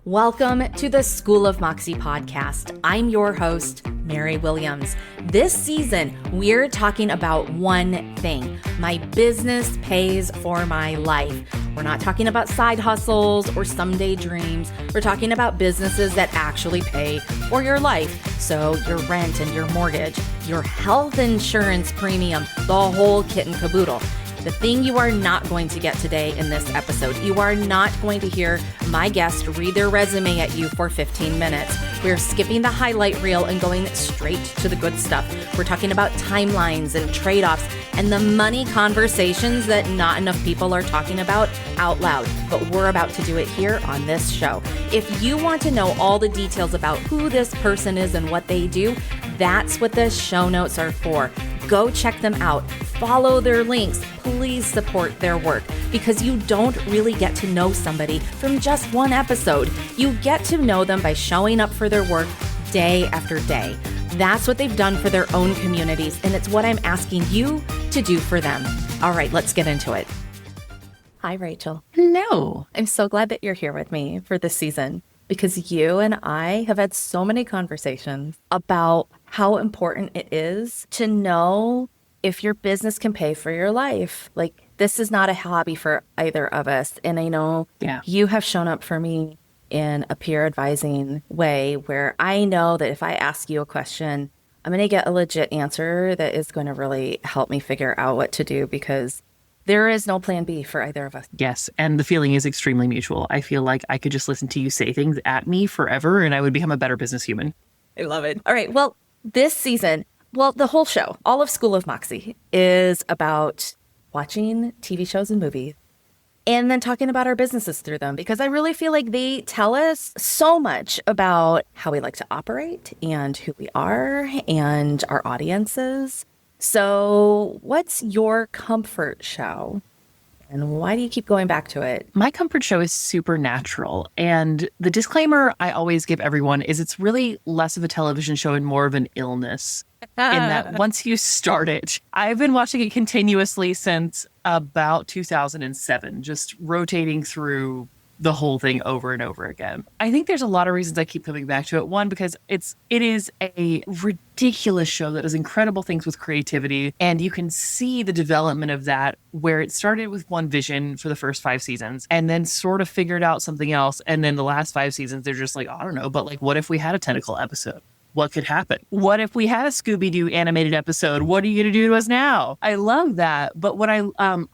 Welcome to the School of Moxie podcast. I'm your host, Mary Williams. This season, we're talking about one thing. My business pays for my life. We're not talking about side hustles or someday dreams. We're talking about businesses that actually pay for your life. So your rent and your mortgage, your health insurance premium, the whole kit and caboodle. The thing you are not going to get today in this episode, you are not going to hear my guest read their resume at you for 15 minutes. We're skipping the highlight reel and going straight to the good stuff. We're talking about timelines and trade-offs and the money conversations that not enough people are talking about out loud. But we're about to do it here on this show. If you want to know all the details about who this person is and what they do, that's what the show notes are for. Go check them out. Follow their links. Please support their work because you don't really get to know somebody from just one episode. You get to know them by showing up for their work day after day. That's what they've done for their own communities, and it's what I'm asking you to do for them. All right, let's get into it. Hi, Rachel. Hello. I'm so glad that you're here with me for this season because you and I have had so many conversations about how important it is to know if your business can pay for your life. Like, this is not a hobby for either of us. And I know you have shown up for me in a peer advising way where I know that if I ask you a question, I'm going to get a legit answer that is going to really help me figure out what to do because there is no plan B for either of us. Yes. And the feeling is extremely mutual. I feel like I could just listen to you say things at me forever and I would become a better business human. I love it. All right. Well, this season, the whole show, all of School of Moxie, is about watching TV shows and movies and then talking about our businesses through them because I really feel like they tell us so much about how we like to operate and who we are and our audiences. So what's your comfort show? And why do you keep going back to it? My comfort show is Supernatural. And the disclaimer I always give everyone is it's really less of a television show and more of an illness. In that once you start it, I've been watching it continuously since about 2007, just rotating through the whole thing over and over again. I think there's a lot of reasons I keep coming back to it. One, because it is a ridiculous show that does incredible things with creativity. And you can see the development of that where it started with one vision for the first 5 seasons and then sort of figured out something else. And then the last 5 seasons, they're just like, I don't know, but like, what if we had a tentacle episode? What could happen? What if we had a Scooby-Doo animated episode? What are you going to do to us now? I love that. But what I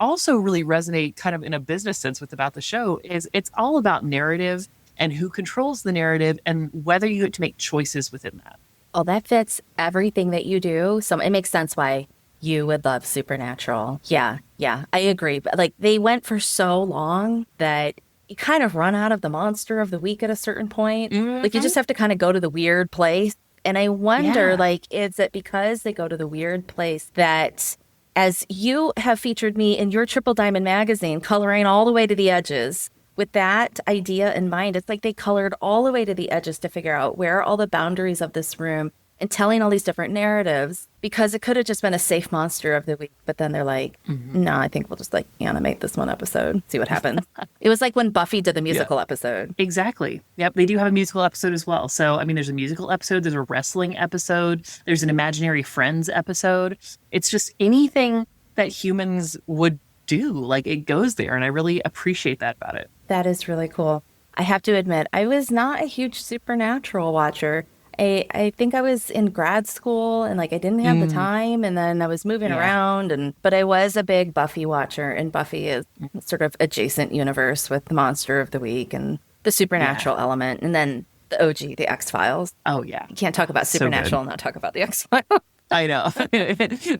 also really resonate kind of in a business sense with about the show is it's all about narrative and who controls the narrative and whether you get to make choices within that. Oh, that fits everything that you do. So it makes sense why you would love Supernatural. Yeah, I agree. But like they went for so long that you kind of run out of the monster of the week at a certain point. Mm-hmm. Like you just have to kind of go to the weird place. And I wonder, is it because they go to the weird place that as you have featured me in your Triple Diamond magazine, coloring all the way to the edges, with that idea in mind, it's like they colored all the way to the edges to figure out where are all the boundaries of this room and telling all these different narratives because it could have just been a safe monster of the week. But then they're like, no, I think we'll just like animate this one episode, see what happens. It was like when Buffy did the musical episode. Exactly. Yep. They do have a musical episode as well. So, I mean, there's a musical episode, there's a wrestling episode, there's an imaginary friends episode. It's just anything that humans would do. Like it goes there. And I really appreciate that about it. That is really cool. I have to admit, I was not a huge Supernatural watcher. I think I was in grad school and like I didn't have the time and then I was moving around but I was a big Buffy watcher and Buffy is sort of adjacent universe with the monster of the week and the supernatural element and then the OG, the X-Files. Oh yeah. You can't talk about Supernatural and not talk about the X-Files. I know.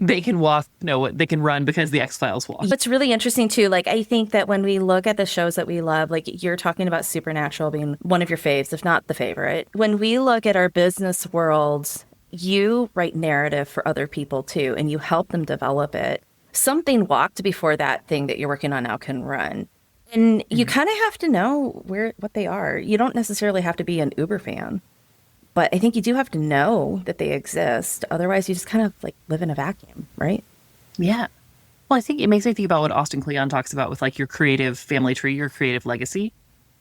They can walk. No, they can run because the X-Files walk. What's really interesting too, like I think that when we look at the shows that we love, like you're talking about Supernatural being one of your faves, if not the favorite. When we look at our business worlds, you write narrative for other people too, and you help them develop it. Something walked before that thing that you're working on now can run. And you kind of have to know what they are. You don't necessarily have to be an Uber fan. But I think you do have to know that they exist. Otherwise, you just kind of like live in a vacuum, right? Yeah. Well, I think it makes me think about what Austin Kleon talks about with like your creative family tree, your creative legacy.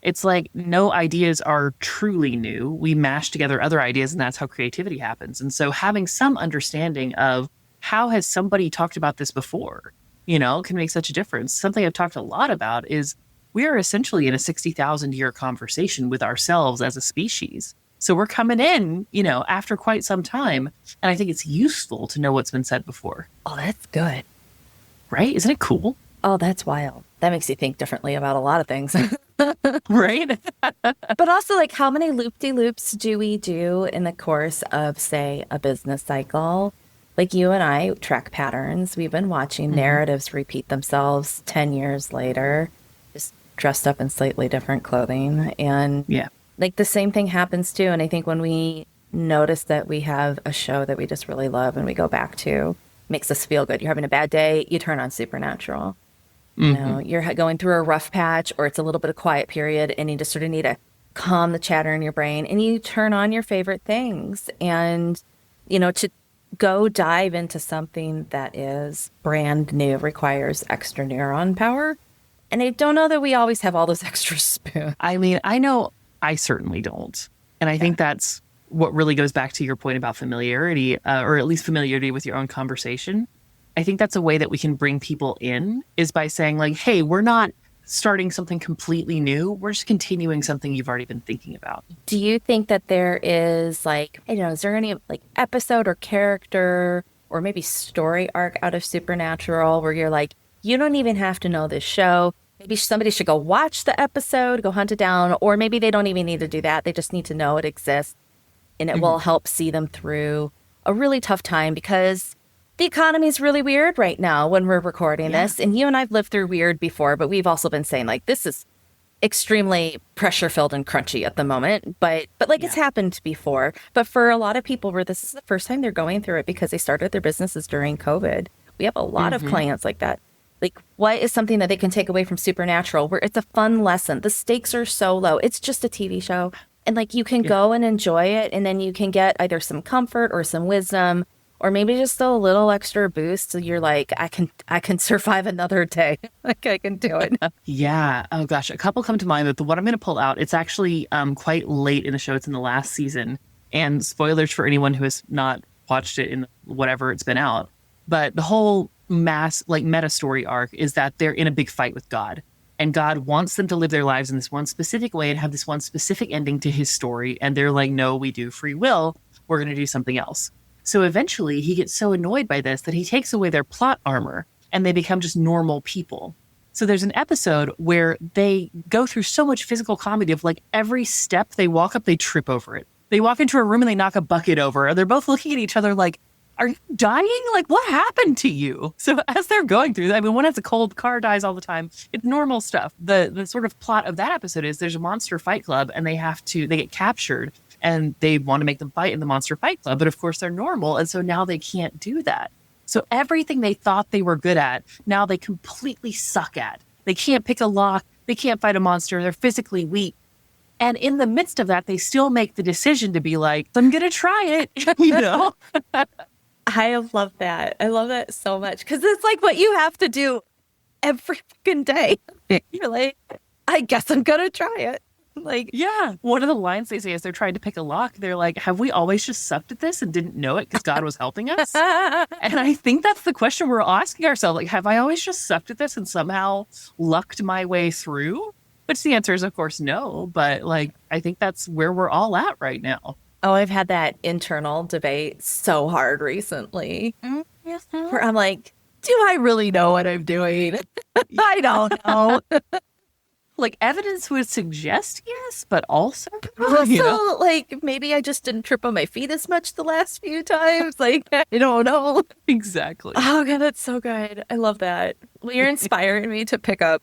It's like no ideas are truly new. We mash together other ideas, and that's how creativity happens. And so having some understanding of how has somebody talked about this before, can make such a difference. Something I've talked a lot about is we are essentially in a 60,000 year conversation with ourselves as a species. So we're coming in, after quite some time. And I think it's useful to know what's been said before. Oh, that's good. Right? Isn't it cool? Oh, that's wild. That makes you think differently about a lot of things. Right? But also, like, how many loop-de-loops do we do in the course of, say, a business cycle? Like, you and I track patterns. We've been watching narratives repeat themselves 10 years later, just dressed up in slightly different clothing. And like the same thing happens too. And I think when we notice that we have a show that we just really love and we go back to, makes us feel good. You're having a bad day, you turn on Supernatural. You're going through a rough patch, or it's a little bit of quiet period, and you just sort of need to calm the chatter in your brain, and you turn on your favorite things. And, to go dive into something that is brand new requires extra neuron power. And I don't know that we always have all those extra spoons. I mean, I know I certainly don't. And I think that's what really goes back to your point about familiarity, or at least familiarity with your own conversation. I think that's a way that we can bring people in, is by saying like, hey, we're not starting something completely new. We're just continuing something you've already been thinking about. Do you think that there is is there any like episode or character or maybe story arc out of Supernatural where you're like, you don't even have to know this show. Maybe somebody should go watch the episode, go hunt it down, or maybe they don't even need to do that. They just need to know it exists, and it will help see them through a really tough time, because the economy is really weird right now when we're recording this. And you and I've lived through weird before, but we've also been saying like, this is extremely pressure filled and crunchy at the moment. But it's happened before. But for a lot of people where this is the first time they're going through it because they started their businesses during COVID, we have a lot of clients like that. Like, what is something that they can take away from Supernatural where it's a fun lesson? The stakes are so low. It's just a TV show. And like, you can go and enjoy it, and then you can get either some comfort or some wisdom, or maybe just a little extra boost. So you're like, I can survive another day. Like, I can do it. Yeah. Oh gosh. A couple come to mind, but the one I'm going to pull out, it's actually quite late in the show. It's in the last season, and spoilers for anyone who has not watched it in whatever it's been out. But the whole meta story arc is that they're in a big fight with God, and God wants them to live their lives in this one specific way and have this one specific ending to his story. And they're like, no, we do free will. We're going to do something else. So eventually he gets so annoyed by this that he takes away their plot armor, and they become just normal people. So there's an episode where they go through so much physical comedy of like every step they walk up, they trip over it. They walk into a room and they knock a bucket over. They're both looking at each other like, are you dying? Like, what happened to you? So as they're going through that, I mean, one has a cold, car dies all the time. It's normal stuff. The sort of plot of that episode is there's a monster fight club, and they get captured, and they want to make them fight in the monster fight club. But of course they're normal. And so now they can't do that. So everything they thought they were good at, now they completely suck at. They can't pick a lock. They can't fight a monster. They're physically weak. And in the midst of that, they still make the decision to be like, I'm going to try it, I love that. I love that so much, because it's like what you have to do every fucking day. You're like, I guess I'm going to try it. Like, yeah. One of the lines they say as they're trying to pick a lock, they're like, have we always just sucked at this and didn't know it because God was helping us? And I think that's the question we're asking ourselves. Like, have I always just sucked at this and somehow lucked my way through? Which the answer is, of course, no. But like, I think that's where we're all at right now. Oh, I've had that internal debate so hard recently. Where I'm like, do I really know what I'm doing? I don't know. Like, evidence would suggest yes, but also, like, maybe I just didn't trip on my feet as much the last few times. Like, I don't know. Exactly. Oh, God, that's so good. I love that. Well, you're inspiring me to pick up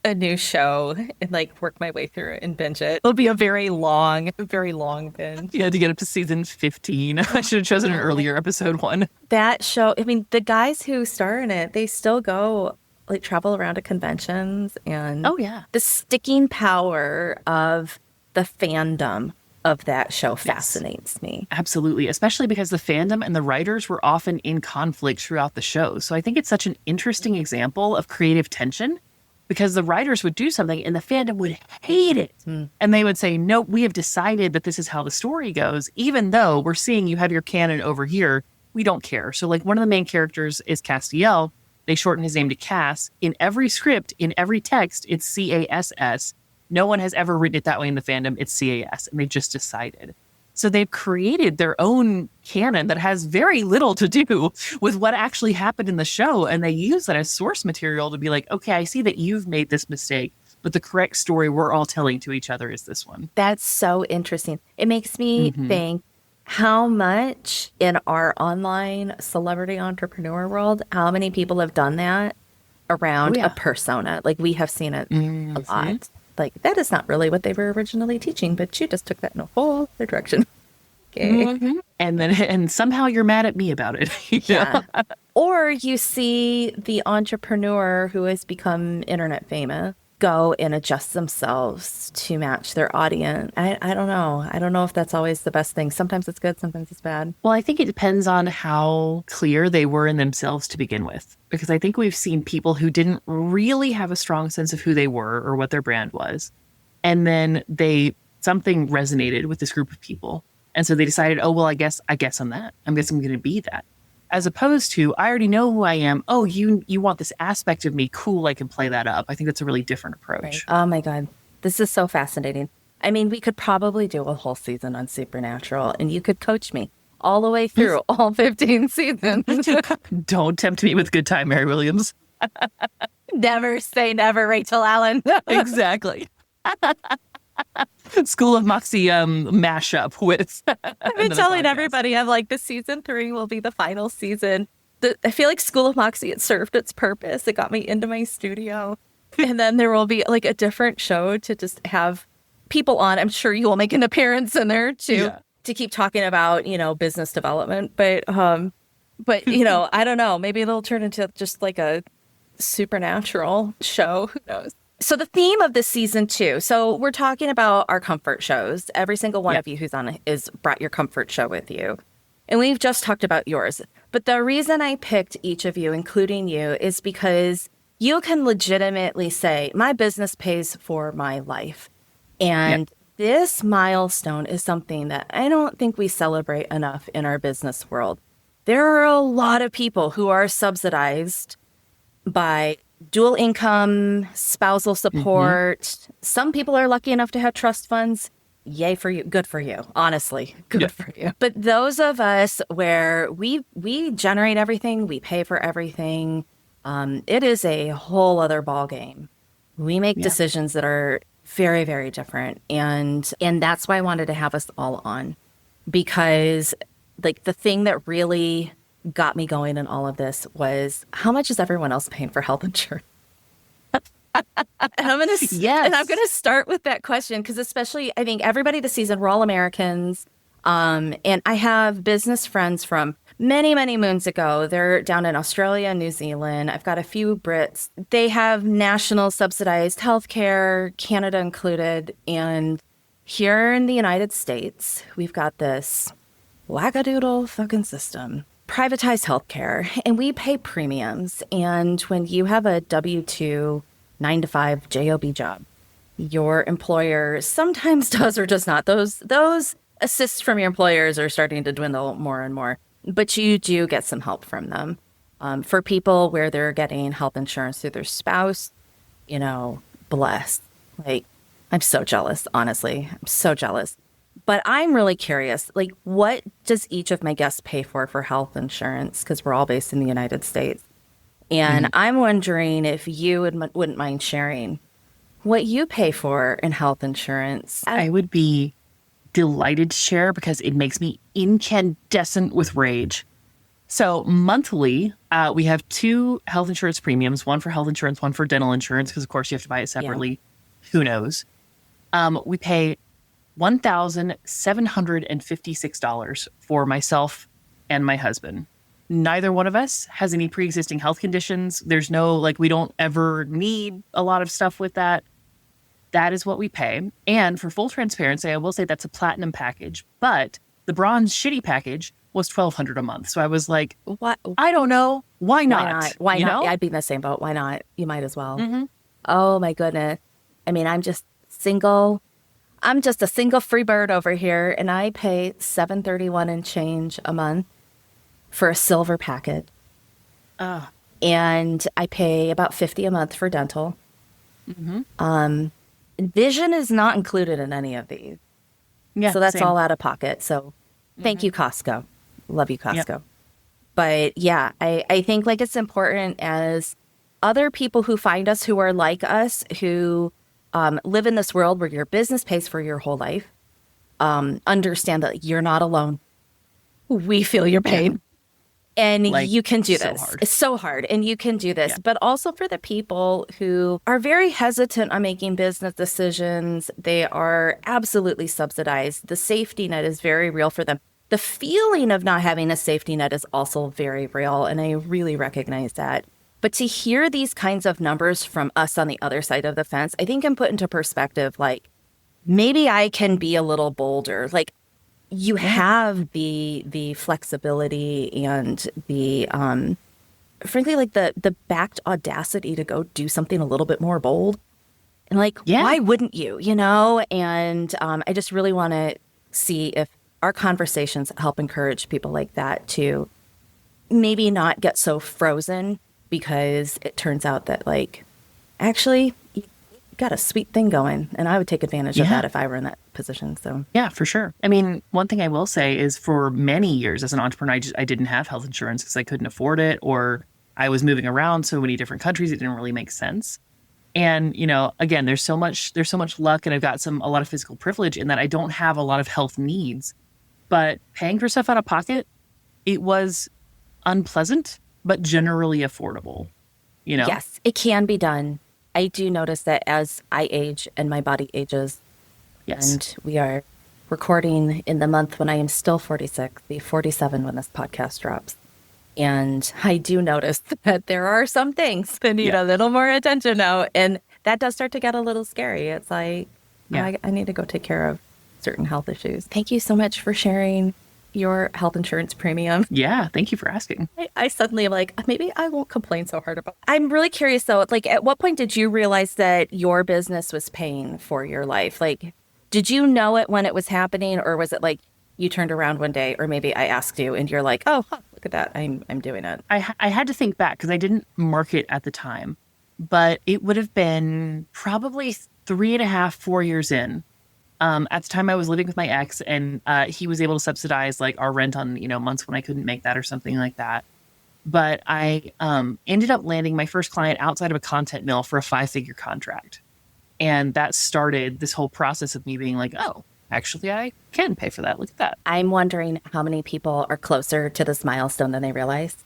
a new show and like work my way through it and binge it. It'll be a very long binge. You had to get up to season 15. I should have chosen an earlier episode 1. That show, I mean, the guys who star in it, they still go like travel around to conventions, and the sticking power of the fandom of that show fascinates me. Absolutely, especially because the fandom and the writers were often in conflict throughout the show. So I think it's such an interesting example of creative tension. because the writers would do something and the fandom would hate it. And they would say, nope, we have decided that this is how the story goes. Even though we're seeing you have your canon over here, we don't care. So like one of the main characters is Castiel. They shorten his name to Cass. In every script, in every text, it's C-A-S-S. No one has ever written it that way in the fandom. It's C-A-S. And they just decided. So they've created their own canon that has very little to do with what actually happened in the show. And they use that as source material to be like, okay, I see that you've made this mistake, but the correct story we're all telling to each other is this one. That's so interesting. It makes me think how much in our online celebrity entrepreneur world, how many people have done that around a persona? Like we have seen it a lot. Like, that is not really what they were originally teaching, but you just took that in a whole other direction. Okay. And somehow you're mad at me about it. Yeah. Or you see the entrepreneur who has become internet famous go and adjust themselves to match their audience. I don't know. I don't know if that's always the best thing. Sometimes it's good, sometimes it's bad. Well, I think it depends on how clear they were in themselves to begin with. Because I think we've seen people who didn't really have a strong sense of who they were or what their brand was. And then something resonated with this group of people. And so they decided, oh, well, I guess I'm that. I guess I'm going to be that. As opposed to, I already know who I am. Oh, you want this aspect of me. Cool, I can play that up. I think that's a really different approach. Right. Oh, my God. This is so fascinating. I mean, we could probably do a whole season on Supernatural, and you could coach me all the way through all 15 seasons. Don't tempt me with good time, Mary Williams. Never say never, Rachel Allen. Exactly. School of Moxie mashup with. I've been telling everybody, I'm like, the season 3 will be the final season. I feel like School of Moxie, it served its purpose. It got me into my studio. And then there will be like a different show to just have people on. I'm sure you will make an appearance in there too, to keep talking about, business development. But you know, I don't know. Maybe it'll turn into just like a supernatural show. Who knows? So the theme of this season 2, so we're talking about our comfort shows. Every single one of you who's on is brought your comfort show with you. And we've just talked about yours. But the reason I picked each of you, including you, is because you can legitimately say, my business pays for my life. And this milestone is something that I don't think we celebrate enough in our business world. There are a lot of people who are subsidized by dual income, spousal support. Some people are lucky enough to have trust funds. Yay for you. Good for you. Honestly, good for you. But those of us where we generate everything, we pay for everything, it is a whole other ball game. We make decisions that are very, very different. And that's why I wanted to have us all on, because like the thing that really got me going in all of this was, how much is everyone else paying for health insurance? And I'm gonna start with that question, because especially I think everybody this season, we're all Americans. And I have business friends from many, many moons ago. They're down in Australia and New Zealand. I've got a few Brits. They have national subsidized healthcare, Canada included. And here in the United States, we've got this wackadoodle fucking system. Privatized healthcare, and we pay premiums. And when you have a W-2 9-to-5 job job, your employer sometimes does or does not. Those assists from your employers are starting to dwindle more and more, but you do get some help from them. For people where they're getting health insurance through their spouse, blessed. Like, I'm so jealous, honestly. I'm so jealous. But I'm really curious, like, what does each of my guests pay for health insurance? Because we're all based in the United States. And I'm wondering if you wouldn't mind sharing what you pay for in health insurance. I would be delighted to share, because it makes me incandescent with rage. So monthly, we have 2 health insurance premiums, one for health insurance, one for dental insurance, because of course you have to buy it separately. Yeah. Who knows? We pay $1,756 for myself and my husband. Neither one of us has any pre-existing health conditions. There's no, we don't ever need a lot of stuff with that. That is what we pay. And for full transparency, I will say that's a platinum package, but the bronze shitty package was $1,200 a month. So I was like, what? I don't know. Why not? Why not? I'd be in the same boat. Why not? You might as well. Oh my goodness. I mean, I'm just single. I'm just a single free bird over here, and I pay $7.31 and change a month for a silver packet. Oh, And I pay about $50 a month for dental. Vision is not included in any of these. yeah. So that's same. all out of pocket. So thank you, Costco. Love you, Costco. Yep. But yeah, I think like it's important as other people who find us, who are like us, who live in this world where your business pays for your whole life, understand that you're not alone. We feel your pain. And Like, you can do so this. hard. It's so hard. And you can do this. Yeah. But also for the people who are very hesitant on making business decisions, they are absolutely subsidized. The safety net is very real for them. The feeling of not having a safety net is also very real. And I really recognize that. But to hear these kinds of numbers from us on the other side of the fence, I think can put into perspective, like, maybe I can be a little bolder. Like, you have the flexibility and the frankly, like the backed audacity to go do something a little bit more bold. And like, why wouldn't you, you know? And I just really want to see if our conversations help encourage people like that to maybe not get so frozen, because it turns out that like, actually, you got a sweet thing going, and I would take advantage of that if I were in that position. So Yeah, for sure. I mean, one thing I will say is for many years as an entrepreneur, I didn't have health insurance because I couldn't afford it, or I was moving around so many different countries. It didn't really make sense. And, you know, again, there's so much luck, and I've got a lot of physical privilege in that I don't have a lot of health needs, but paying for stuff out of pocket, it was unpleasant, but generally affordable, you know? yes, it can be done. I do notice that as I age and my body ages, Yes. and we are recording in the month when I am still 46, be 47 when this podcast drops. And I do notice that there are some things that need a little more attention now. And that does start to get a little scary. It's like, I need to go take care of certain health issues. Thank you so much for sharing your health insurance premium. Yeah. Thank you for asking. I suddenly am like, maybe I won't complain so hard about it. I'm really curious though, like at what point did you realize that your business was paying for your life? Like, did you know it when it was happening, or was it like you turned around one day, or maybe I asked you and you're like, oh, look at that. I'm doing it. I had to think back because I didn't market at the time, but it would have been probably 3.5, 4 years in. At the time I was living with my ex, and he was able to subsidize like our rent on, you know, months when I couldn't make that or something like that. But I ended up landing my first client outside of a content mill for a 5-figure contract. And that started this whole process of me being like, oh, actually, I can pay for that. Look at that. I'm wondering how many people are closer to this milestone than they realize.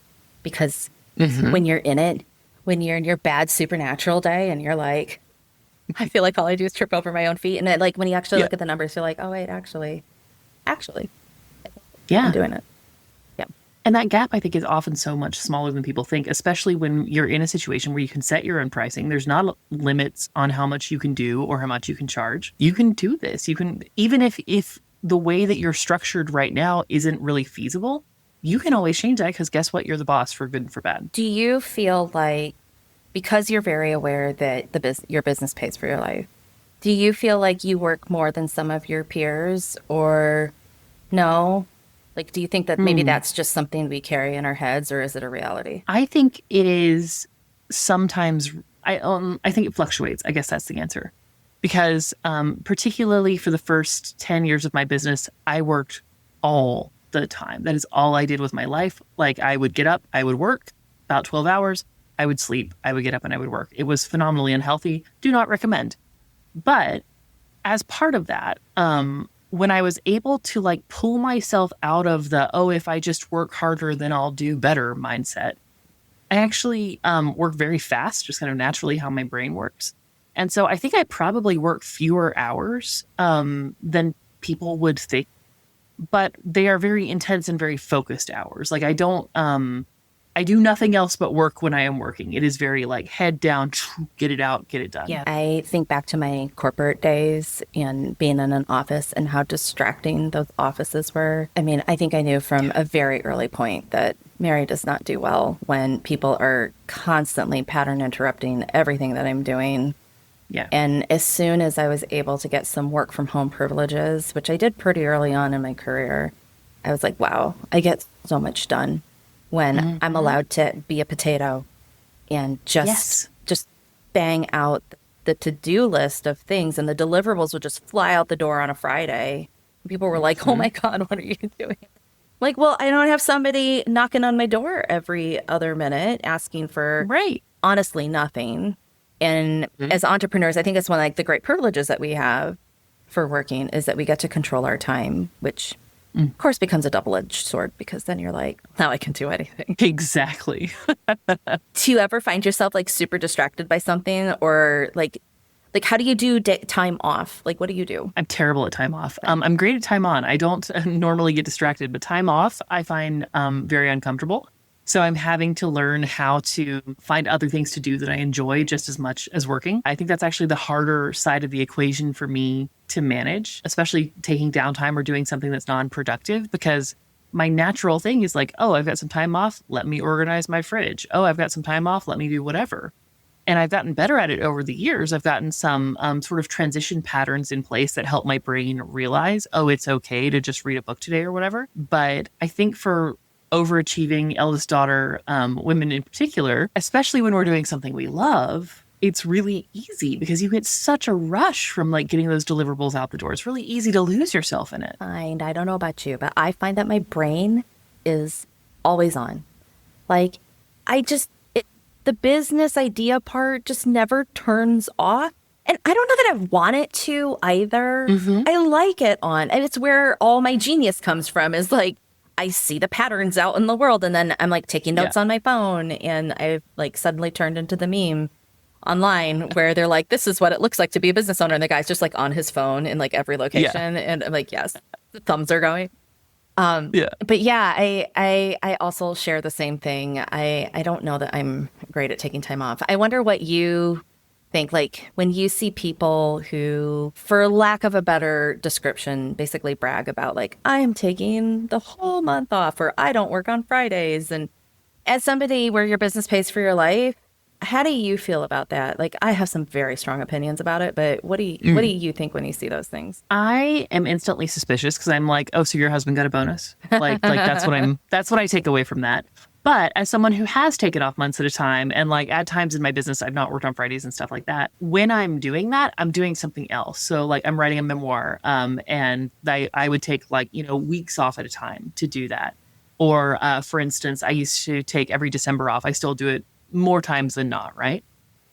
Because when you're in it, when you're in your bad supernatural day and you're like, I feel like all I do is trip over my own feet. And then, like, when you actually look at the numbers, you're like, oh, wait, actually, I'm doing it. Yeah. And that gap, I think, is often so much smaller than people think, especially when you're in a situation where you can set your own pricing. There's not limits on how much you can do or how much you can charge. You can do this. You can, even if the way that you're structured right now isn't really feasible, you can always change that, because guess what? You're the boss for good and for bad. Do you feel like, because you're very aware that your business pays for your life, do you feel like you work more than some of your peers, or no? Like, do you think that maybe that's just something we carry in our heads, or is it a reality? I think it is sometimes, I think it fluctuates. I guess that's the answer. Because particularly for the first 10 years of my business, I worked all the time. That is all I did with my life. Like, I would get up, I would work about 12 hours, I would sleep, I would get up and I would work. It was phenomenally unhealthy. Do not recommend. But as part of that, when I was able to like pull myself out of the, oh, if I just work harder, then I'll do better mindset, I actually work very fast, just kind of naturally how my brain works. And so I think I probably work fewer hours than people would think, but they are very intense and very focused hours. Like, I do nothing else but work when I am working. It is very like head down, get it out, get it done. Yeah. I think back to my corporate days and being in an office and how distracting those offices were. I mean, I think I knew from a very early point that Mary does not do well when people are constantly pattern interrupting everything that I'm doing. Yeah. And as soon as I was able to get some work from home privileges, which I did pretty early on in my career, I was like, wow, I get so much done when I'm allowed to be a potato and just bang out the to-do list of things, and the deliverables would just fly out the door on a Friday. People were like, oh my God, what are you doing? Like, well, I don't have somebody knocking on my door every other minute asking for honestly nothing. And as entrepreneurs, I think it's one of like the great privileges that we have for working is that we get to control our time, which of course becomes a double-edged sword because then you're like, now I can do anything. Exactly. Do you ever find yourself like super distracted by something, or like how do you do time off? Like, what do you do? I'm terrible at time off. I'm great at time on. I don't normally get distracted, but time off I find very uncomfortable. So I'm having to learn how to find other things to do that I enjoy just as much as working. I think that's actually the harder side of the equation for me to manage, especially taking downtime or doing something that's non-productive, because my natural thing is like, oh, I've got some time off. Let me organize my fridge. Oh, I've got some time off. Let me do whatever. And I've gotten better at it over the years. I've gotten some sort of transition patterns in place that help my brain realize, oh, it's okay to just read a book today or whatever. But I think for overachieving eldest daughter women in particular, especially when we're doing something we love, it's really easy because you get such a rush from like getting those deliverables out the door. It's really easy to lose yourself in it. I don't know about you, but I find that my brain is always on. Like, the business idea part just never turns off. And I don't know that I want it to either. I like it on. And it's where all my genius comes from, is like, I see the patterns out in the world, and then I'm like taking notes on my phone, and I've like suddenly turned into the meme online where they're like, this is what it looks like to be a business owner. And the guy's just like on his phone in like every location. And I'm like, yes, the thumbs are going. But yeah, I also share the same thing. I don't know that I'm great at taking time off. I wonder what you think, like when you see people who, for lack of a better description, basically brag about like, I'm taking the whole month off, or I don't work on Fridays. And as somebody where your business pays for your life, how do you feel about that? Like, I have some very strong opinions about it, but what do you think when you see those things? I am instantly suspicious because I'm like, oh, so your husband got a bonus? Like that's what I take away from that. But as someone who has taken off months at a time, and like at times in my business, I've not worked on Fridays and stuff like that. When I'm doing that, I'm doing something else. So like I'm writing a memoir, and I would take like, weeks off at a time to do that. Or for instance, I used to take every December off. I still do it more times than not, right?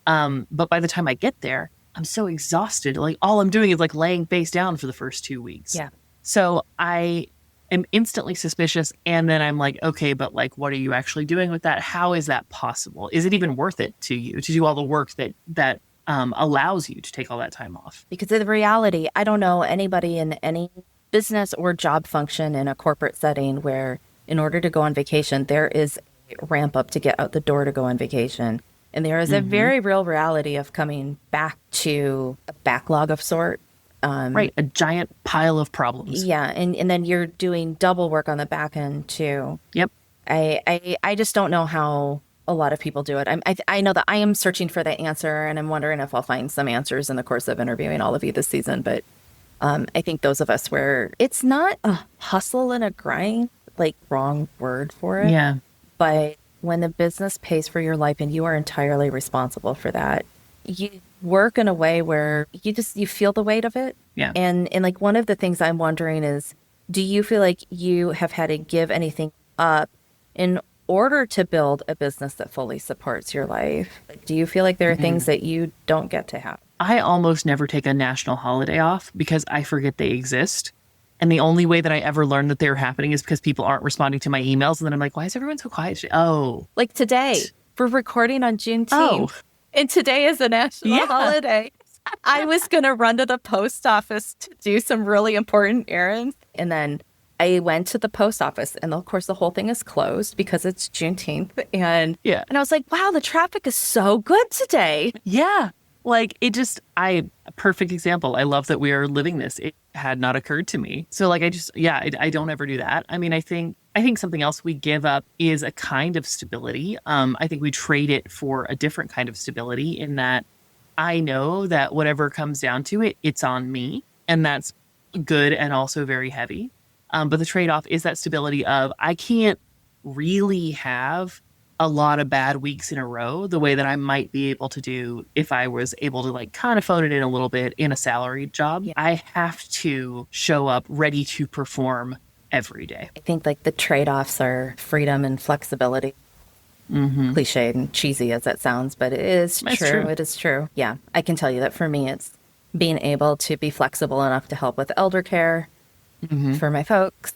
But by the time I get there, I'm so exhausted. Like all I'm doing is like laying face down for the first 2 weeks. Yeah. So I am instantly suspicious. And then I'm like, okay, but like, what are you actually doing with that? How is that possible? Is it even worth it to you to do all the work that allows you to take all that time off? Because of the reality, I don't know anybody in any business or job function in a corporate setting where in order to go on vacation, there is a ramp up to get out the door to go on vacation. And there is a very real reality of coming back to a backlog of sort. Right. A giant pile of problems. Yeah. And then you're doing double work on the back end too. Yep. I just don't know how a lot of people do it. I know that I am searching for the answer, and I'm wondering if I'll find some answers in the course of interviewing all of you this season. But I think those of us where it's not a hustle and a grind, like wrong word for it. Yeah. But when the business pays for your life and you are entirely responsible for that, you work in a way where you feel the weight of it. Yeah. And like one of the things I'm wondering is, do you feel like you have had to give anything up in order to build a business that fully supports your life? Do you feel like there are things that you don't get to have? I almost never take a national holiday off because I forget they exist. And the only way that I ever learned that they were happening is because people aren't responding to my emails. And then I'm like, why is everyone so quiet today? Oh. Like today, we're recording on Juneteenth. Oh. And today is a national holiday. I was going to run to the post office to do some really important errands. And then I went to the post office, and of course the whole thing is closed because it's Juneteenth. And I was like, wow, the traffic is so good today. Yeah. Like a perfect example. I love that we are living this. It had not occurred to me. So like, I don't ever do that. I mean, I think I think something else we give up is a kind of stability. I think we trade it for a different kind of stability in that I know that whatever comes down to it, it's on me. And that's good and also very heavy. But the trade-off is that stability of I can't really have a lot of bad weeks in a row the way that I might be able to do if I was able to like kind of phone it in a little bit in a salaried job. Yeah. I have to show up ready to perform every day. I think like the trade-offs are freedom and flexibility. Cliche and cheesy as that sounds, but it is true. It is true. Yeah. I can tell you that for me, it's being able to be flexible enough to help with elder care for my folks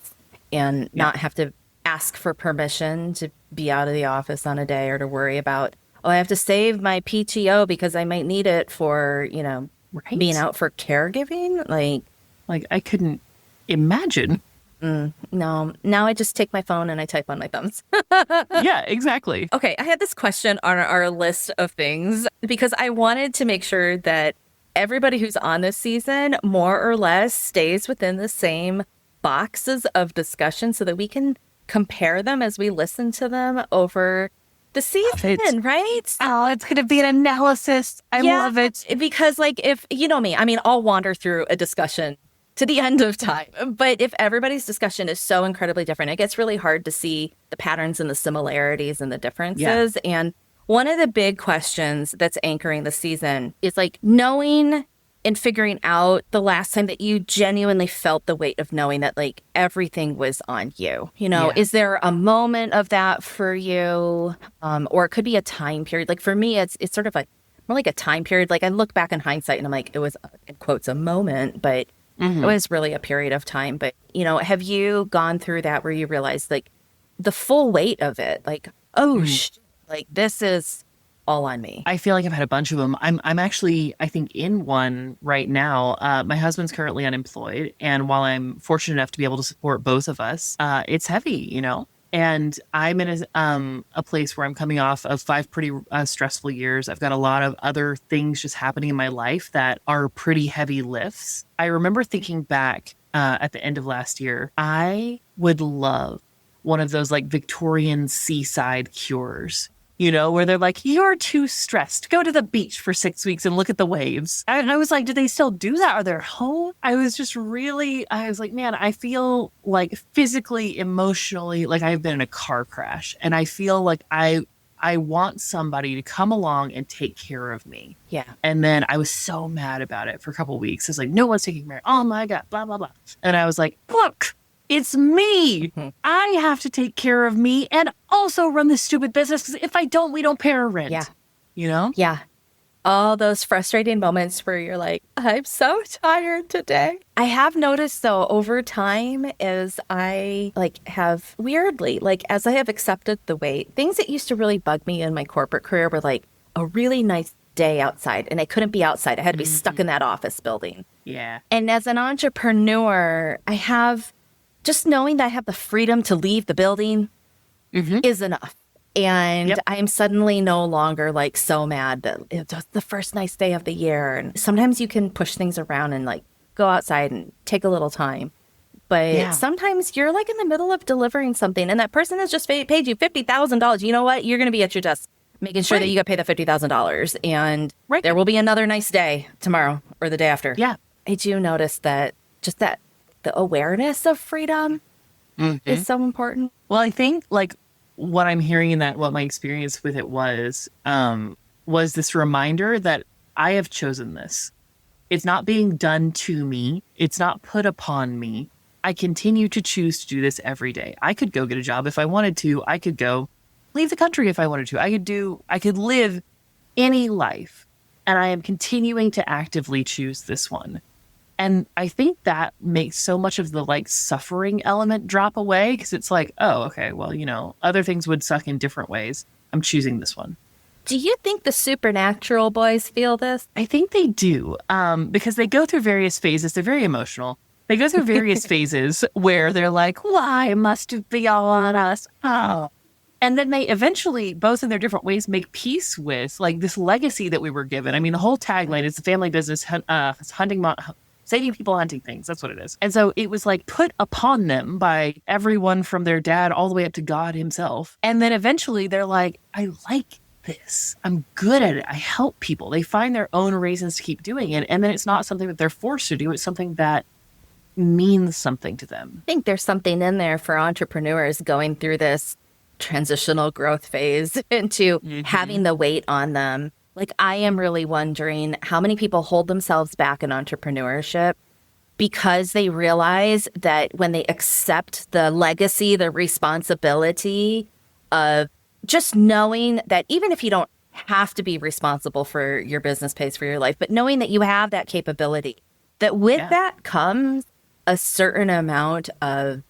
and not have to ask for permission to be out of the office on a day or to worry about, I have to save my PTO because I might need it for, being out for caregiving. Like I couldn't imagine. No, now I just take my phone and I type on my thumbs. Yeah, exactly. Okay, I had this question on our list of things because I wanted to make sure that everybody who's on this season more or less stays within the same boxes of discussion so that we can compare them as we listen to them over the season, right? Oh, it's going to be an analysis. I love it. Because if you know me, I'll wander through a discussion to the end of time. But if everybody's discussion is so incredibly different, it gets really hard to see the patterns and the similarities and the differences. Yeah. And one of the big questions that's anchoring the season is knowing and figuring out the last time that you genuinely felt the weight of knowing that everything was on you. Is there a moment of that for you? Or it could be a time period. For me, it's sort of more like a time period. I look back in hindsight and I'm it was, in quotes, a moment, but it was really a period of time. But, have you gone through that where you realize the full weight of it? This is all on me. I feel like I've had a bunch of them. I'm actually, I think, in one right now. My husband's currently unemployed. And while I'm fortunate enough to be able to support both of us, it's heavy, And I'm in a place where I'm coming off of 5 pretty stressful years. I've got a lot of other things just happening in my life that are pretty heavy lifts. I remember thinking back at the end of last year, I would love one of those Victorian seaside cures, where they're you're too stressed. Go to the beach for 6 weeks and look at the waves. And I was do they still do that? Are they home? I was man, I feel physically, emotionally, I've been in a car crash. And I feel I want somebody to come along and take care of me. Yeah. And then I was so mad about it for a couple of weeks. It's no one's taking care. Oh my God, blah, blah, blah. And I was look, it's me. I have to take care of me and also run this stupid business because if I don't, we don't pay our rent. Yeah. Yeah. All those frustrating moments where you're I'm so tired today. I have noticed though over time as I have weirdly, as I have accepted the weight, things that used to really bug me in my corporate career were a really nice day outside and I couldn't be outside. I had to be stuck in that office building. Yeah. And as an entrepreneur, I have just knowing that I have the freedom to leave the building is enough. And I'm suddenly no longer so mad that it's the first nice day of the year. And sometimes you can push things around and go outside and take a little time. But sometimes you're in the middle of delivering something and that person has just paid you $50,000. You know what? You're going to be at your desk making sure that you got paid the $50,000. And there will be another nice day tomorrow or the day after. Yeah. I do notice that the awareness of freedom is so important. Well, I think what I'm hearing in that, what my experience with it was this reminder that I have chosen this. It's not being done to me. It's not put upon me. I continue to choose to do this every day. I could go get a job if I wanted to. I could go leave the country if I wanted to. I could live any life. And I am continuing to actively choose this one. And I think that makes so much of the suffering element drop away because it's oh, okay, well, other things would suck in different ways. I'm choosing this one. Do you think the supernatural boys feel this? I think they do because they go through various phases. They're very emotional. They go through various phases where they're why must it be all on us? Oh. And then they eventually, both in their different ways, make peace with this legacy that we were given. I mean, the whole tagline is the family business, saving people, hunting things. That's what it is. And so it was like put upon them by everyone from their dad all the way up to God himself. And then eventually they're like, I like this. I'm good at it. I help people. They find their own reasons to keep doing it. And then it's not something that they're forced to do. It's something that means something to them. I think there's something in there for entrepreneurs going through this transitional growth phase into having the weight on them. Like, I am really wondering how many people hold themselves back in entrepreneurship because they realize that when they accept the legacy, the responsibility of just knowing that even if you don't have to be responsible for your business pays for your life, but knowing that you have that capability, that with that comes a certain amount of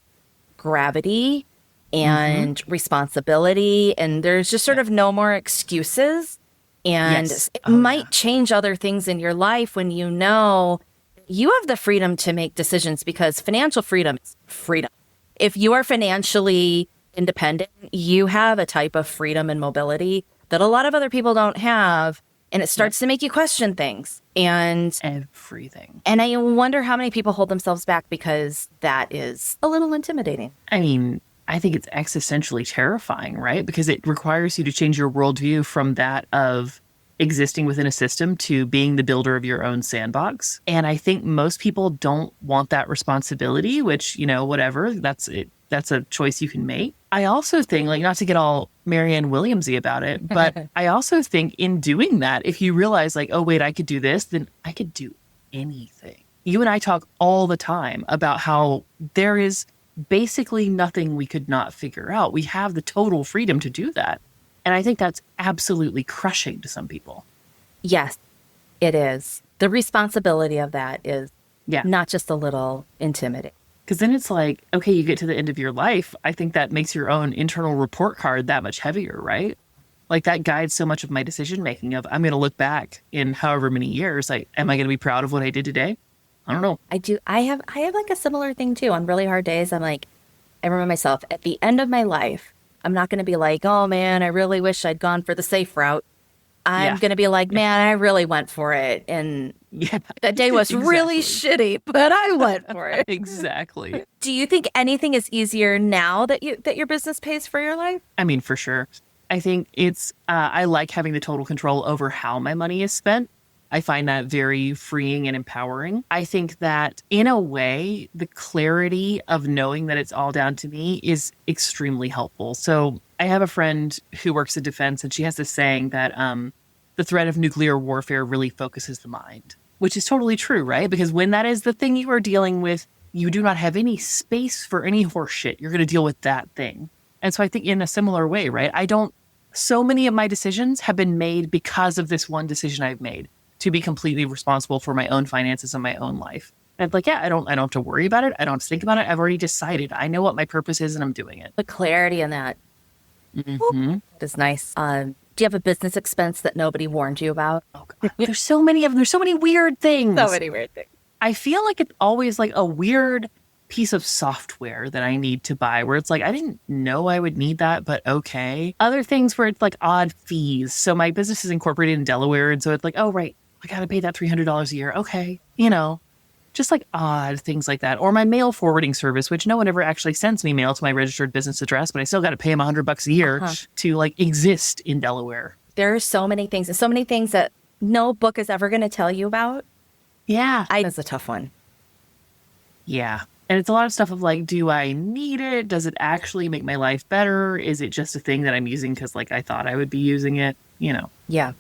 gravity and responsibility, and there's just sort of no more excuses. And it might change other things in your life when you know you have the freedom to make decisions, because financial freedom is freedom. If you are financially independent, you have a type of freedom and mobility that a lot of other people don't have. And it starts to make you question things and everything. And I wonder how many people hold themselves back because that is a little intimidating. I mean, I think it's existentially terrifying, right? Because it requires you to change your worldview from that of existing within a system to being the builder of your own sandbox. And I think most people don't want that responsibility, which, you know, whatever, that's it. That's a choice you can make. I also think, like, not to get all Marianne Williamsy about it, but I also think in doing that, if you realize like, oh, wait, I could do this, then I could do anything. You and I talk all the time about how there is basically nothing we could not figure out. We have the total freedom to do that. And I think that's absolutely crushing to some people. Yes, it is. The responsibility of that is not just a little intimidating. Because then it's like, okay, you get to the end of your life. I think that makes your own internal report card that much heavier, right? Like, that guides so much of my decision making of, I'm going to look back in however many years. Like, am I going to be proud of what I did today? I don't know. I do. I have like a similar thing too. On really hard days, I'm like, I remember myself at the end of my life, I'm not going to be like, oh man, I really wish I'd gone for the safe route. I'm going to be like, man, I really went for it. And that day was really shitty, but I went for it. Exactly. Do you think anything is easier now that your business pays for your life? I mean, for sure. I think it's, I like having the total control over how my money is spent. I find that very freeing and empowering. I think that in a way, the clarity of knowing that it's all down to me is extremely helpful. So I have a friend who works in defense, and she has this saying that the threat of nuclear warfare really focuses the mind, which is totally true, right? Because when that is the thing you are dealing with, you do not have any space for any horse shit. You're going to deal with that thing. And so I think in a similar way, right? So many of my decisions have been made because of this one decision I've made to be completely responsible for my own finances and my own life. And it's like, I don't have to worry about it. I don't have to think about it. I've already decided. I know what my purpose is and I'm doing it. The clarity in that is nice. Do you have a business expense that nobody warned you about? Oh, God. There's so many of them. There's so many weird things. So many weird things. I feel like it's always like a weird piece of software that I need to buy where it's like, I didn't know I would need that, but okay. Other things where it's like odd fees. So my business is incorporated in Delaware. And so it's like, oh, right, I got to pay that $300 a year. Okay. You know, just like odd things like that. Or my mail forwarding service, which no one ever actually sends me mail to my registered business address, but I still got to pay them $100 a year to like exist in Delaware. There are so many things, and so many things that no book is ever going to tell you about. Yeah. That's a tough one. Yeah. And it's a lot of stuff of like, do I need it? Does it actually make my life better? Is it just a thing that I'm using because like I thought I would be using it? You know? Yeah.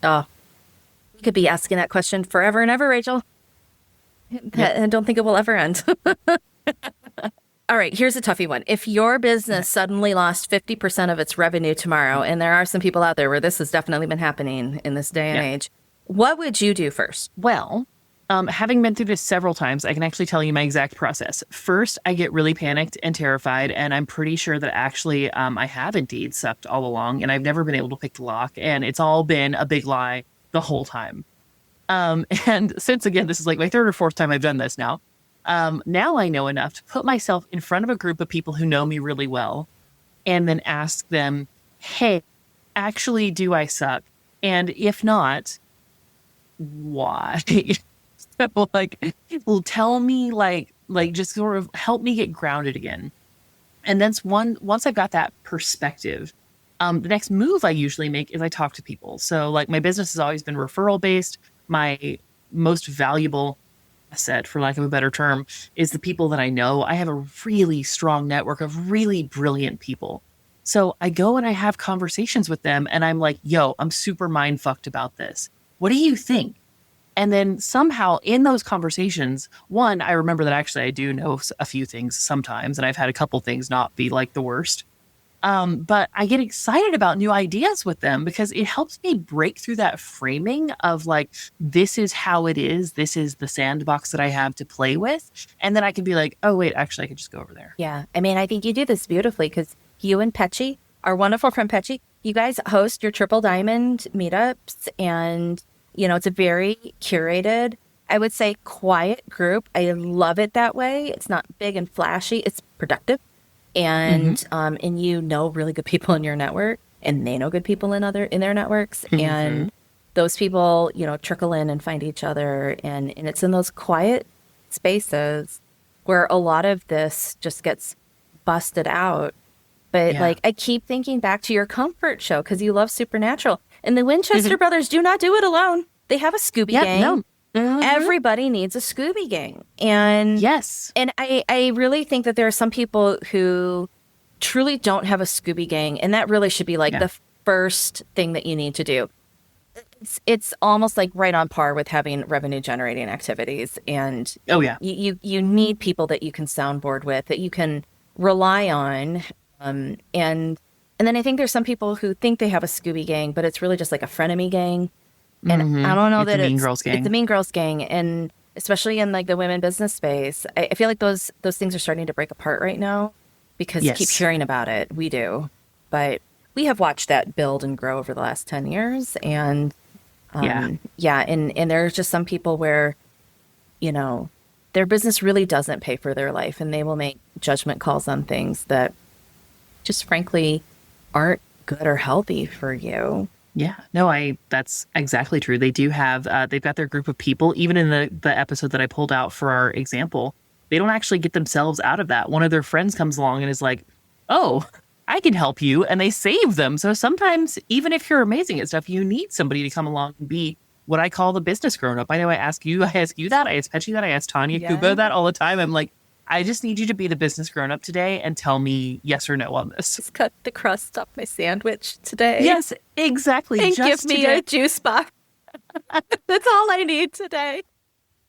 We could be asking that question forever and ever, Rachel. I don't think it will ever end. All right, here's a toughie one. If your business suddenly lost 50% of its revenue tomorrow, and there are some people out there where this has definitely been happening in this day and age, what would you do first? Well, having been through this several times, I can actually tell you my exact process. First, I get really panicked and terrified, and I'm pretty sure that actually I have indeed sucked all along, and I've never been able to pick the lock, and it's all been a big lie the whole time. And since, again, this is like my third or fourth time I've done this now, now I know enough to put myself in front of a group of people who know me really well and then ask them, hey, actually, do I suck? And if not, why? Like, well, tell me, just sort of help me get grounded again. And then once I've got that perspective, the next move I usually make is I talk to people. So like my business has always been referral based. My most valuable asset, for lack of a better term, is the people that I know. I have a really strong network of really brilliant people. So I go and I have conversations with them and I'm like, yo, I'm super mind fucked about this. What do you think? And then somehow in those conversations, one, I remember that actually I do know a few things sometimes, and I've had a couple things not be like the worst. But I get excited about new ideas with them because it helps me break through that framing of like, this is how it is. This is the sandbox that I have to play with. And then I can be like, oh, wait, actually, I could just go over there. Yeah. I mean, I think you do this beautifully because you and Petchy, our wonderful friend Petchy, you guys host your Triple Diamond meetups, and it's a very curated, I would say, quiet group. I love it that way. It's not big and flashy. It's productive. And and really good people in your network, and they know good people in their networks. And those people, trickle in and find each other. And it's in those quiet spaces where a lot of this just gets busted out. But I keep thinking back to your comfort show because you love Supernatural. And the Winchester brothers do not do it alone. They have a Scooby gang. No. Everybody needs a Scooby gang. And yes. And I really think that there are some people who truly don't have a Scooby gang. And that really should be like the first thing that you need to do. It's almost like right on par with having revenue generating activities. And you need people that you can soundboard with, that you can rely on. And then I think there's some people who think they have a Scooby gang, but it's really just like a frenemy gang. And I don't know that it's the Mean Girls gang. And especially in like the women business space, I feel like those things are starting to break apart right now because you keep hearing about it. We do. But we have watched that build and grow over the last 10 years. And and there's just some people where, their business really doesn't pay for their life, and they will make judgment calls on things that just frankly aren't good or healthy for you. Yeah, no, that's exactly true. They do have, they've got their group of people, even in the episode that I pulled out for our example, they don't actually get themselves out of that. One of their friends comes along and is like, oh, I can help you. And they save them. So sometimes, even if you're amazing at stuff, you need somebody to come along and be what I call the business grown up. I know I ask you that, I ask Petchy that, I ask Tanya Kuba that all the time. I'm like, I just need you to be the business grown-up today and tell me yes or no on this. Just cut the crust off my sandwich today. Yes, exactly. And just give me a juice box. That's all I need today.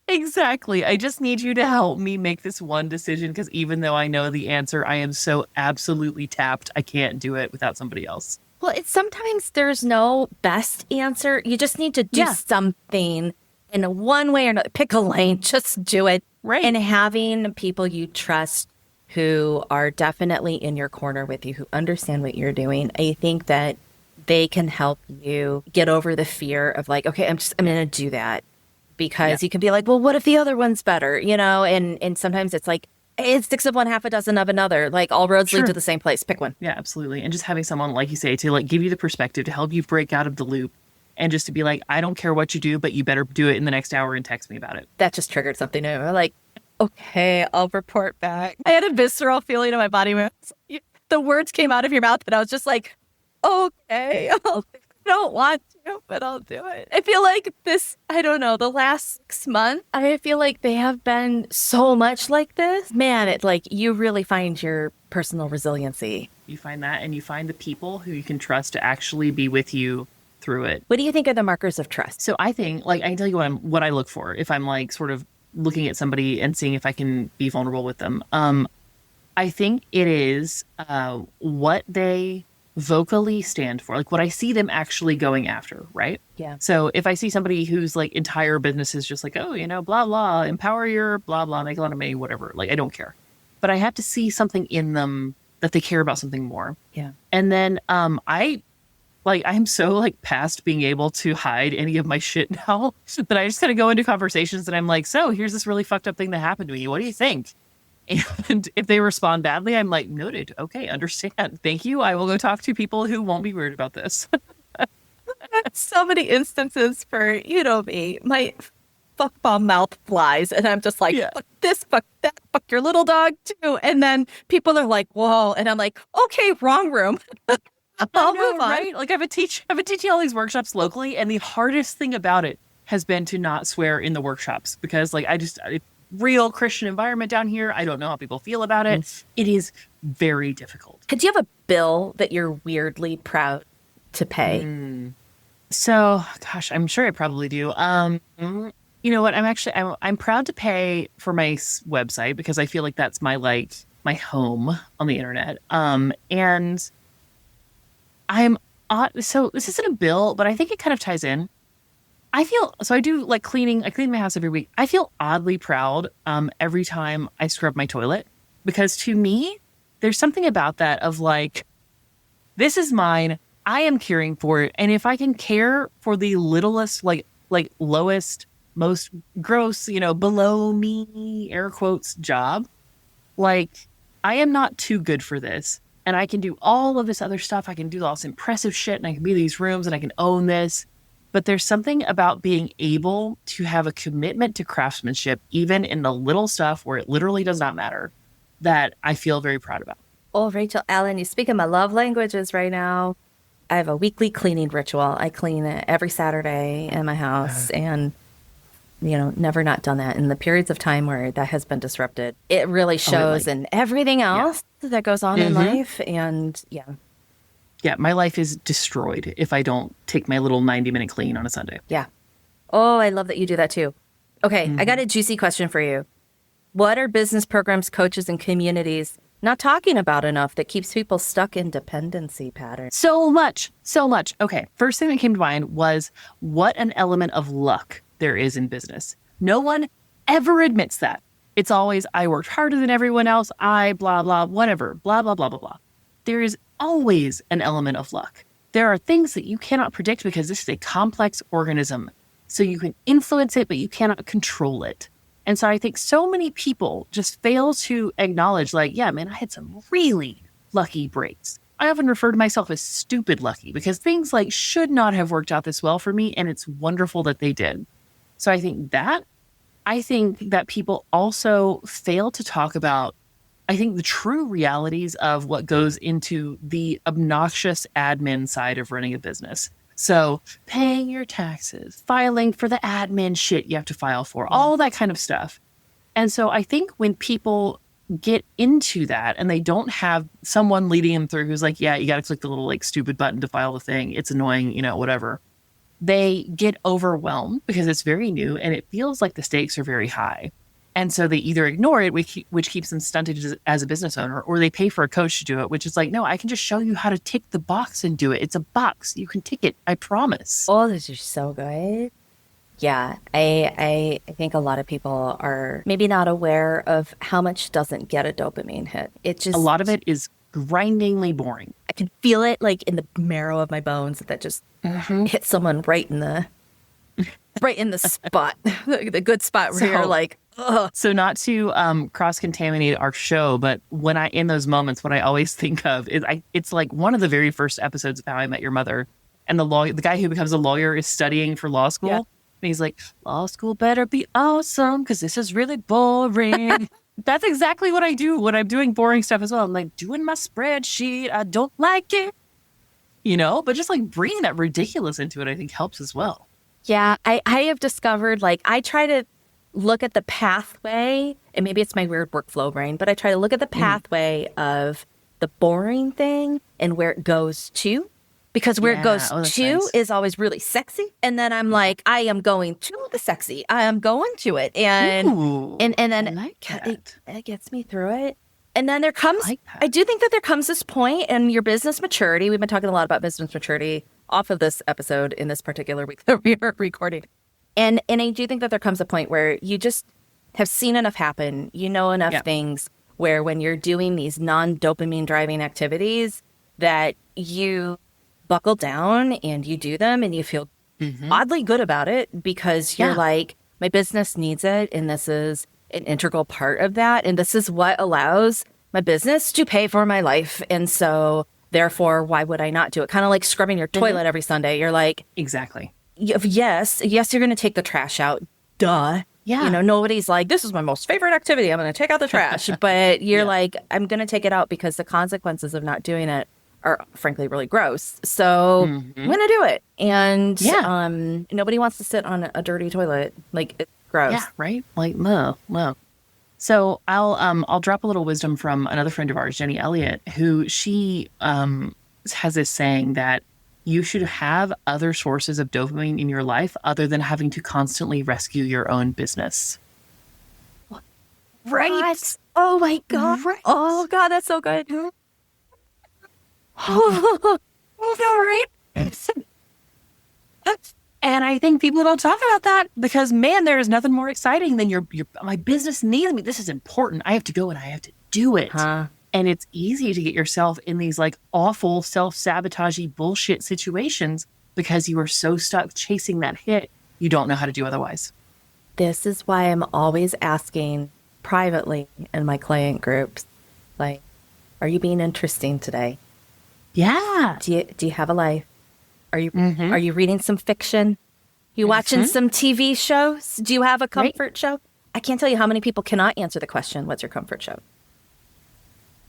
Exactly. I just need you to help me make this one decision because even though I know the answer, I am so absolutely tapped. I can't do it without somebody else. Well, sometimes there's no best answer. You just need to do something in one way or another. Pick a lane. Just do it. Right. And having people you trust who are definitely in your corner with you, who understand what you're doing, I think that they can help you get over the fear of like, okay, I'm going to do that. Because you can be like, well, what if the other one's better? And sometimes it's like, it sticks of one, half a dozen of another. Like all roads lead to the same place. Pick one. Yeah, absolutely. And just having someone, like you say, to like give you the perspective to help you break out of the loop. And just to be like, I don't care what you do, but you better do it in the next hour and text me about it. That just triggered something new. Like, okay, I'll report back. I had a visceral feeling in my body when the words came out of your mouth, and I was just like, okay, I don't want to, but I'll do it. I feel like the last 6 months, I feel like they have been so much like this. Man, it's like you really find your personal resiliency. You find that, and you find the people who you can trust to actually be with you through it. What do you think are the markers of trust? So I think, like, I can tell you what I look for if I'm like sort of looking at somebody and seeing if I can be vulnerable with them. I think it is what they vocally stand for, like what I see them actually going after, right? Yeah. So if I see somebody whose like entire business is just like, oh, blah, blah, empower your blah, blah, make a lot of money, whatever. Like, I don't care. But I have to see something in them that they care about something more. Yeah. And then I'm so like past being able to hide any of my shit now that I just kind of go into conversations and I'm like, so here's this really fucked up thing that happened to me. What do you think? And if they respond badly, I'm like, noted. Okay, understand. Thank you. I will go talk to people who won't be weird about this. So many instances for, me. My fuck bomb mouth flies. And I'm just like, fuck this, fuck that, fuck your little dog too. And then people are like, whoa. And I'm like, okay, wrong room. I'll move on. Right? Like I've been teaching all these workshops locally, and the hardest thing about it has been to not swear in the workshops because like real Christian environment down here. I don't know how people feel about it. It is very difficult. Could you have a bill that you're weirdly proud to pay? So, gosh, I'm sure I probably do. You know what? I'm proud to pay for my website because I feel like that's my home on the internet. And so this isn't a bill, but I think it kind of ties in. I do like cleaning. I clean my house every week. I feel oddly proud every time I scrub my toilet because to me, there's something about that of like, this is mine. I am caring for it. And if I can care for the littlest, like lowest, most gross, below me, air quotes, job, like I am not too good for this. And I can do all of this other stuff. I can do all this impressive shit and I can be in these rooms and I can own this. But there's something about being able to have a commitment to craftsmanship, even in the little stuff where it literally does not matter, that I feel very proud about. Oh, Rachel Allen, you speak in my love languages right now. I have a weekly cleaning ritual. I clean it every Saturday in my house and, never not done that. In the periods of time where that has been disrupted, it really shows in everything else that goes on in life. And yeah, my life is destroyed if I don't take my little 90-minute clean on a Sunday. Yeah. Oh, I love that you do that too. Okay, I got a juicy question for you. What are business programs, coaches, and communities not talking about enough that keeps people stuck in dependency patterns? So much. Okay, first thing that came to mind was what an element of luck there is in business. No one ever admits that. It's always, I worked harder than everyone else, I blah, blah, whatever, blah, blah, blah, blah, blah. There is always an element of luck. There are things that you cannot predict because this is a complex organism. So you can influence it, but you cannot control it. And so I think so many people just fail to acknowledge like, yeah, man, I had some really lucky breaks. I often refer to myself as stupid lucky because things like should not have worked out this well for me. And it's wonderful that they did. So I think that people also fail to talk about, I think, the true realities of what goes into the obnoxious admin side of running a business. So paying your taxes, filing for the admin shit you have to file for, all that kind of stuff. And so I think when people get into that and they don't have someone leading them through who's like, yeah, you got to click the little like stupid button to file the thing. It's annoying, whatever. They get overwhelmed because it's very new and it feels like the stakes are very high. And so they either ignore it, which keeps them stunted as a business owner, or they pay for a coach to do it, which is like, no, I can just show you how to tick the box and do it. It's a box. You can tick it. I promise. Oh, this is so good. Yeah, I think a lot of people are maybe not aware of how much doesn't get a dopamine hit. A lot of it is grindingly boring. I can feel it like in the marrow of my bones that just hit someone right in the spot, the good spot where you're like, ugh. So not to cross-contaminate our show, but in those moments, what I always think of is it's like one of the very first episodes of How I Met Your Mother, and the guy who becomes a lawyer is studying for law school, and he's like, law school better be awesome because this is really boring. That's exactly what I do when I'm doing boring stuff as well. I'm like doing my spreadsheet. I don't like it, but just like bringing that ridiculous into it, I think helps as well. Yeah, I have discovered, like, I try to look at the pathway, and maybe it's my weird workflow brain, but I try to look at the pathway of the boring thing and where it goes to, because where it goes to nice. Is always really sexy. And then I'm like, I am going to the sexy. I am going to it. And then it gets me through it. And then there comes, I do think that there comes this point in your business maturity. We've been talking a lot about business maturity off of this episode in this particular week that we are recording. And I do think that there comes a point where you just have seen enough happen. You know enough things where when you're doing these non-dopamine driving activities that you buckle down and you do them and you feel oddly good about it because you're like, my business needs it and this is an integral part of that. And this is what allows my business to pay for my life. And so therefore, why would I not do it? Kind of like scrubbing your toilet every Sunday. You're like, exactly. Yes, you're going to take the trash out. duh. Yeah. You know, nobody's like, this is my most favorite activity, I'm going to take out the trash. But you're like, I'm going to take it out because the consequences of not doing it are frankly really gross. So I'm going to do it. And nobody wants to sit on a dirty toilet. Like, it's gross. Yeah, right? Like, no. So I'll drop a little wisdom from another friend of ours, Jenny Elliott, who she has this saying that you should have other sources of dopamine in your life other than having to constantly rescue your own business. Right. What? Oh my God. Right. Oh God, that's so good. Oh, right. And I think people don't talk about that because, man, there is nothing more exciting than my business needs me. This is important. I have to go and I have to do it. And it's easy to get yourself in these like awful self-sabotagey bullshit situations because you are so stuck chasing that hit, you don't know how to do otherwise. This is why I'm always asking privately in my client groups, like, are you being interesting today? Yeah. Do you have a life? Are you reading some fiction? You watching some TV shows? Do you have a comfort show? I can't tell you how many people cannot answer the question, what's your comfort show?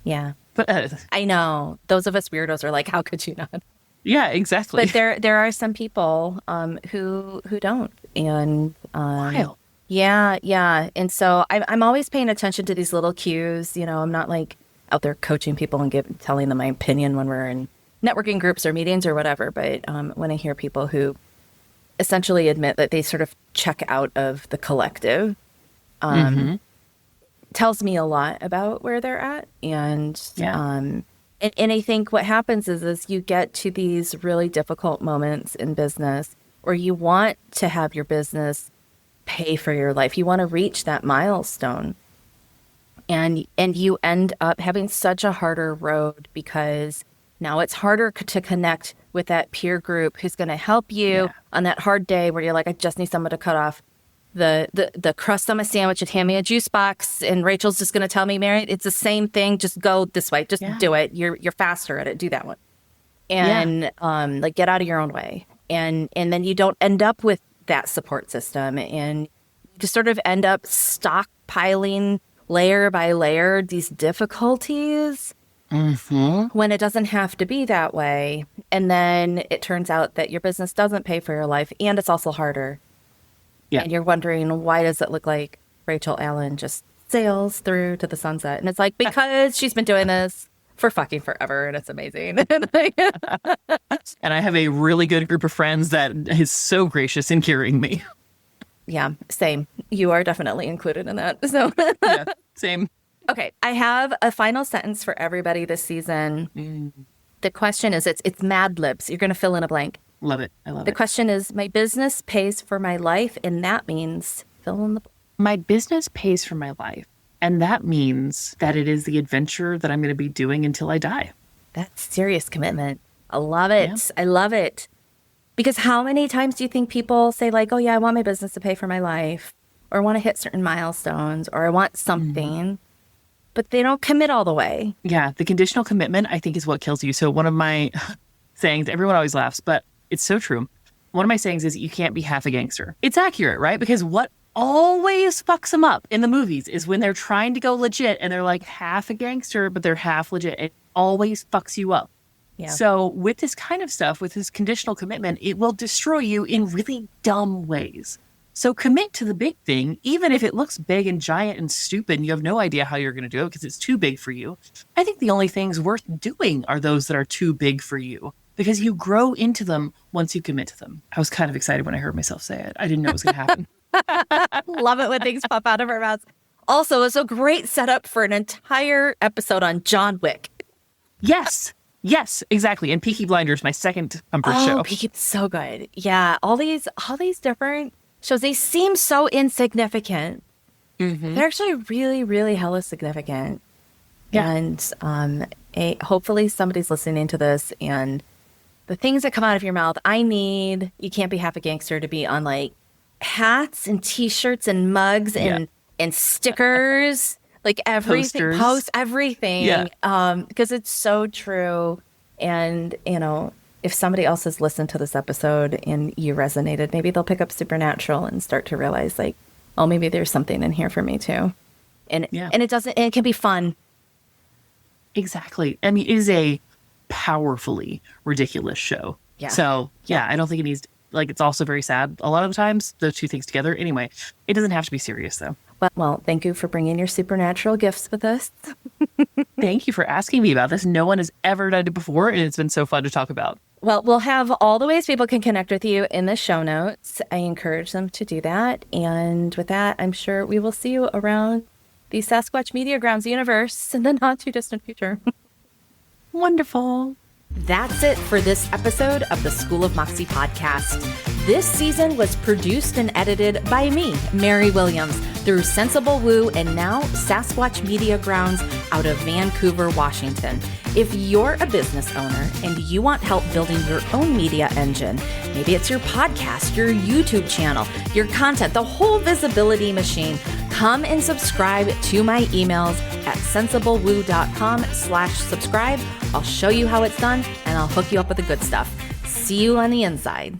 Yeah. But I know. Those of us weirdos are like, how could you not? Yeah, exactly. But there are some people who don't. And wild. Yeah. And so I'm always paying attention to these little cues. You know, I'm not like out there coaching people and telling them my opinion when we're in networking groups or meetings or whatever. But when I hear people who essentially admit that they sort of check out of the collective, tells me a lot about where they're at. And I think what happens is you get to these really difficult moments in business where you want to have your business pay for your life. You want to reach that milestone. And you end up having such a harder road because now it's harder to connect with that peer group who's going to help you on that hard day where you're like, I just need someone to cut off the crust on my sandwich and hand me a juice box. And Rachel's just going to tell me, Mary, it's the same thing. Just go this way. Just do it. You're faster at it. Do that one. And like get out of your own way. And then you don't end up with that support system. And you just sort of end up stockpiling layer by layer these difficulties when it doesn't have to be that way. And then it turns out that your business doesn't pay for your life and it's also harder. Yeah. And you're wondering, why does it look like Rachel Allen just sails through to the sunset? And it's like, because she's been doing this for fucking forever and it's amazing. And I have a really good group of friends that is so gracious in carrying me. Yeah, same. You are definitely included in that. So yeah, same. Okay, I have a final sentence for everybody this season. The question is, it's Mad Libs. You're going to fill in a blank. Love it. I love it. The question is, my business pays for my life, and that means fill in the blank. My business pays for my life, and that means that it is the adventure that I'm going to be doing until I die. That's serious commitment. I love it. Yeah. I love it. Because how many times do you think people say like, oh yeah, I want my business to pay for my life, or I want to hit certain milestones, or I want something, but they don't commit all the way. Yeah, the conditional commitment, I think, is what kills you. So one of my sayings, everyone always laughs, but it's so true. One of my sayings is you can't be half a gangster. It's accurate, right? Because what always fucks them up in the movies is when they're trying to go legit and they're like half a gangster, but they're half legit. It always fucks you up. Yeah. So with this kind of stuff, with this conditional commitment, it will destroy you in really dumb ways. So commit to the big thing, even if it looks big and giant and stupid and you have no idea how you're going to do it because it's too big for you. I think the only things worth doing are those that are too big for you because you grow into them once you commit to them. I was kind of excited when I heard myself say it. I didn't know it was going to happen. Love it when things pop out of our mouths. Also, it's a great setup for an entire episode on John Wick. Yes, exactly. And Peaky Blinders, my second comfort show. Oh, Peaky, so good. Yeah, all these different shows, they seem so insignificant. They're actually really, really hella significant. Yeah. And hopefully somebody's listening to this and the things that come out of your mouth, you can't be half a gangster to be on like hats and t-shirts and mugs and stickers. Like everything, post everything, because it's so true. And, if somebody else has listened to this episode and you resonated, maybe they'll pick up Supernatural and start to realize like, oh, maybe there's something in here for me too. And it can be fun. Exactly. I mean, it is a powerfully ridiculous show. Yeah. So I don't think it needs, like, it's also very sad a lot of the times, the two things together. Anyway, it doesn't have to be serious though. Well, thank you for bringing your supernatural gifts with us. Thank you for asking me about this. No one has ever done it before, and it's been so fun to talk about. Well, we'll have all the ways people can connect with you in the show notes. I encourage them to do that. And with that, I'm sure we will see you around the Sasquatch Media Grounds universe in the not too distant future. Wonderful. That's it for this episode of the School of Moxie podcast. This season was produced and edited by me, Mary Williams, through Sensible Woo and now Sasquatch Media Grounds out of Vancouver, Washington. If you're a business owner and you want help building your own media engine, maybe it's your podcast, your YouTube channel, your content, the whole visibility machine, come and subscribe to my emails at sensiblewoo.com/subscribe. I'll show you how it's done and I'll hook you up with the good stuff. See you on the inside.